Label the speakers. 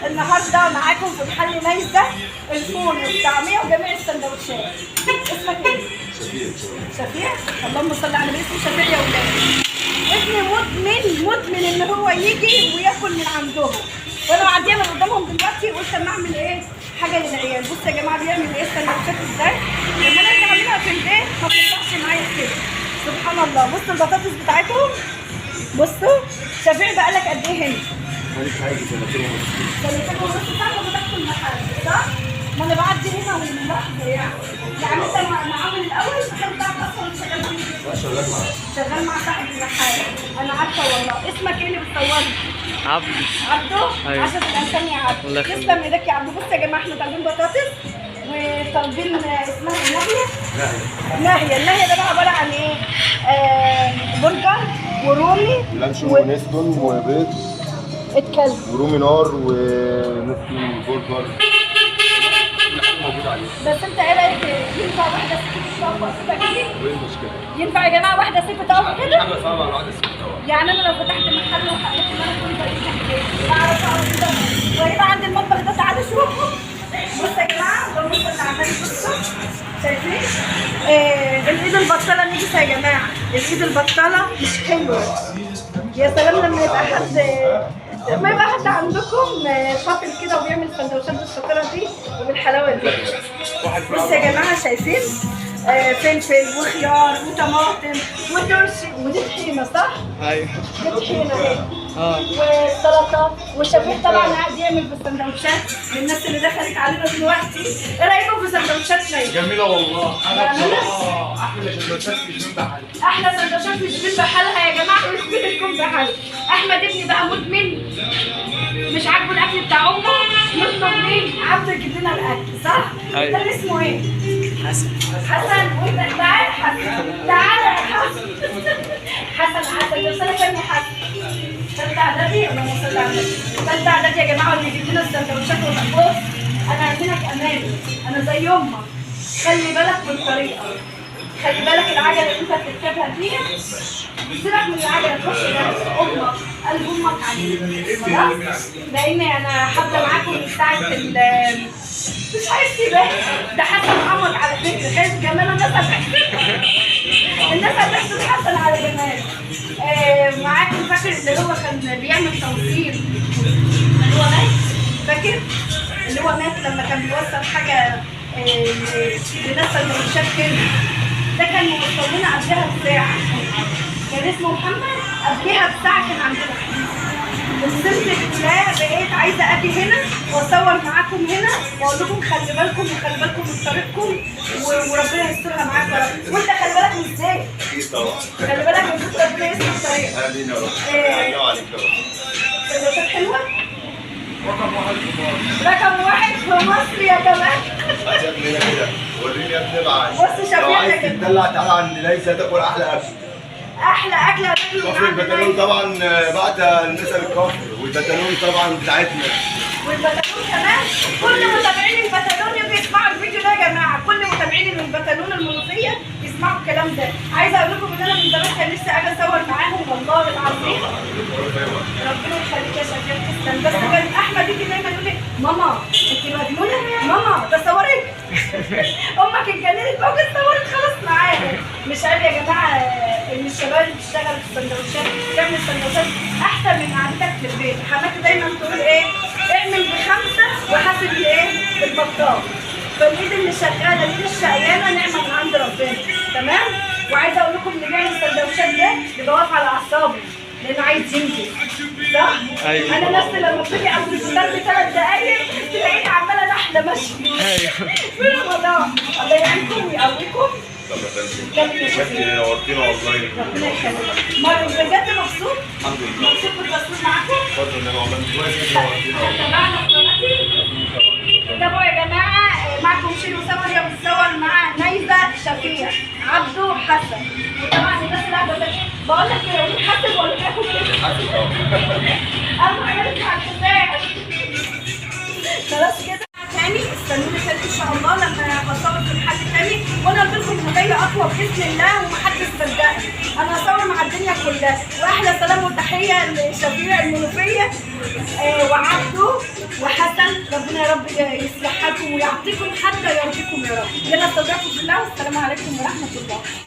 Speaker 1: النهارده معاكم في محل نيزة الفول والطعمية وجميع السندوتشات. اسمك ايه؟ شفيع. اللهم صل على النبي. اسمه شفيع يا ولاد. ابني مدمن ان هو يجي وياكل من عندهم، وانا معديه من قدامهم دلوقتي قلت اما اعمل ايه؟ حاجه للعيال. بصوا يا جماعه بيعمل ايه السندوتشات ازاي؟ لما انا اجي اعملها في البيت ما بتطلعش معايا كده. سبحان الله. بصوا البطاطس بتاعتهم. بصوا شفيع بقالك قد ايه هنا؟ سنتين ونص. صح ولا فتحت المحل صح؟ ما انا بعدي هنا من لحظه يعني انت معاهم الاول كنت بتاعك اصلا شغال فيه؟ لا شغال معاه. شغال مع صاحب المحل. انا عارفه والله. اسمك ايه اللي بتصورني؟ عبده؟
Speaker 2: ايوه.
Speaker 1: عشان الانسان يا عبده. تسلم ايدك يا عبده. بص يا جماعه احنا طالبين بطاطس وطالبين اسمها الناهيه. الناهيه ده بقى عباره عن ايه؟ برجر ورومي
Speaker 3: لانشون ونستون وبيض
Speaker 1: الكلب
Speaker 3: ورومي نار ونستون برجر موجود عليه.
Speaker 1: بس انت ايه رايك؟ ينفع واحده ست تقف وقفتها كده؟
Speaker 3: وايه المشكله؟
Speaker 1: ينفع يا جماعه واحده ست تقف كده؟
Speaker 3: حاجه صعبه على واحده ست طبعا.
Speaker 1: يعني انا لو فتحت محل وحققت ان انا كنت بعرف اقف كده وهيبقى عندي المطبخ ده. تعالوا شوفوا. بصوا يا جماعه ده المطبخ اللي عندنا. بصوا شايفين؟ الايد البطاله نجسه يا جماعه. الايد البطاله مش حلوه. يا سلام لما يبقى حد عندكم شاطر كده وبيعمل سندوتشات بالشطاره دي وبالحلاوه دي. بصوا يا جماعه شايفين؟ فلفل وخيار وطماطم وترشي ودي طحينه صح؟
Speaker 2: ايوه
Speaker 1: دي طحينه اهي. وسلطه. وشفيع طبعا قاعد يعمل في السندوتشات للناس اللي دخلت علينا دلوقتي. ايه رايكم في سندوتشاتنا؟
Speaker 3: جميله والله. انا بصراحه احلى سندوتشات في جنب بحالها.
Speaker 1: احلى سندوتشات في جنب بحالها يا جماعه وفي بيتكم بحالها. احمد ابني بقى مدمن مش عاجبه الاكل بتاع امه. نطلب مين؟ عبده يجيب لنا الاكل صح؟
Speaker 2: ايوه.
Speaker 1: ده اسمه ايه؟
Speaker 2: حسن.
Speaker 1: وانت تعالى حسن. تعالى يا حسن. حسن لو سنه كام يا حسن؟ ثالثه اعدادي. اللهم صل على النبي. ثالثه اعدادي يا جماعه واللي يجيب لنا السندوتشات. بص انا عندك امانه. انا زي امك. خلي بالك من الطريقه. خلي بالك العجله اللي انت بتركبها فيها. سيبك من العجله تخش امك. قلب امك عليك خلاص. لان انا حاضره معاكم من ساعه مش عايز تبان. ده حسن عمر على فكره. خايف كمان الناس هتحسد حسن على جمال. معاكم. فاكر اللي هو كان بيعمل توصيل اللي هو مات؟ فاكر؟ اللي هو مات لما كان بيوصل حاجه لناس سندوتشات كده. ده كان موصل لنا قبلها بساعه. كان اسمه محمد. قبلها بساعه كان عندنا. وصلت بالله بقيت عايزه اجي هنا واصور معاكم هنا واقول لكم خلي بالكم وخلي بالكم من طريقكم وربنا يسترها معاكم يا رب. وانت خلي بالك من ازاي؟
Speaker 3: اكيد طبعا.
Speaker 1: خلي بالك من ربنا يستر الطريق.
Speaker 3: امين يا رب.
Speaker 1: سندوتشات حلوه.
Speaker 3: رقم واحد في مصر.
Speaker 1: رقم واحد في مصر يا جماعه.
Speaker 3: عجبني كده. وريني يا ابني بقى.
Speaker 1: بص شفيع
Speaker 3: لو
Speaker 1: يا
Speaker 3: عايز
Speaker 1: جماعه.
Speaker 3: تدلع تعالى عند نيزة تاكل احلى اكل.
Speaker 1: احلى اكله هتاكلوا
Speaker 3: كفر البتالون طبعا بعد المثل الكفر والبتالون طبعا بتاعتنا.
Speaker 1: والبتالون كمان. كل متابعين البتالون يجوا يسمعوا الفيديو ده يا جماعه. كل متابعين البتالون المنوفيه يسمعوا الكلام ده. عايزه اقول لكم ان انا من زمان كان نفسي اجي اصور معاهم والله العظيم. ربنا يخليك يا شفيع. تسلم. بس كان احمد يجي دايما يقول لي ماما انت مجنونه. ماما تصوري. امك اتجننت بقى وتصورت خلاص معاها. مش عيب يا جماعه ان الشباب اللي بتشتغل في السندوتشات تعمل سندوتشات احسن من قعدتك في البيت. حماتي دايما تقول ايه؟ اعمل ب5 وحاسب بايه؟ بالبطال. فالايد اللي شغاله الايد الشقيانه نعمه من عند ربنا. تمام؟ وعايزه اقول لكم اللي بيعمل السندوتشات ده بيبقى واقف على اعصابه لانه عايز ينجز صح؟
Speaker 2: ايوه.
Speaker 1: انا نفسي لما بتيجي قبل الفطار ب3 دقايق تلاقيني عماله نحله ماشيه.
Speaker 2: ايوه.
Speaker 1: في رمضان. الله يعينكم ويقويكم.
Speaker 3: نورتينا والله.
Speaker 1: ربنا يخليك. مرة بجد مبسوط؟
Speaker 3: الحمد لله.
Speaker 1: مبسوط بالتصوير معاكم؟
Speaker 3: اتفضل يا والله انت كويس نورتينا.
Speaker 1: تابعنا قناتي. تابعوا يا جماعة. معكم شيرو سمر يا بتصور مع نيزة شفيع عبده حسن. وطبعا الناس اللي قاعدة بقول لك ايه؟ حاسب ولا تاكل كده؟
Speaker 3: حاسب طبعا.
Speaker 1: أهم حاجة نسمع الحساب. خلاص كده. تاني استنوني تاني ان شاء الله لما هصور في محل تاني. وانا قلت لكم انا جايه اقوى باذن الله ومحدش صدقني. انا هصور مع الدنيا كلها. واحلى سلام وتحيه لشفيع المنوفيه وعبده ربنا يا رب يصلح حالكم ويعطيكم حتى يرضيكم يا رب. يلا استودعكم في الله والسلام عليكم ورحمه الله.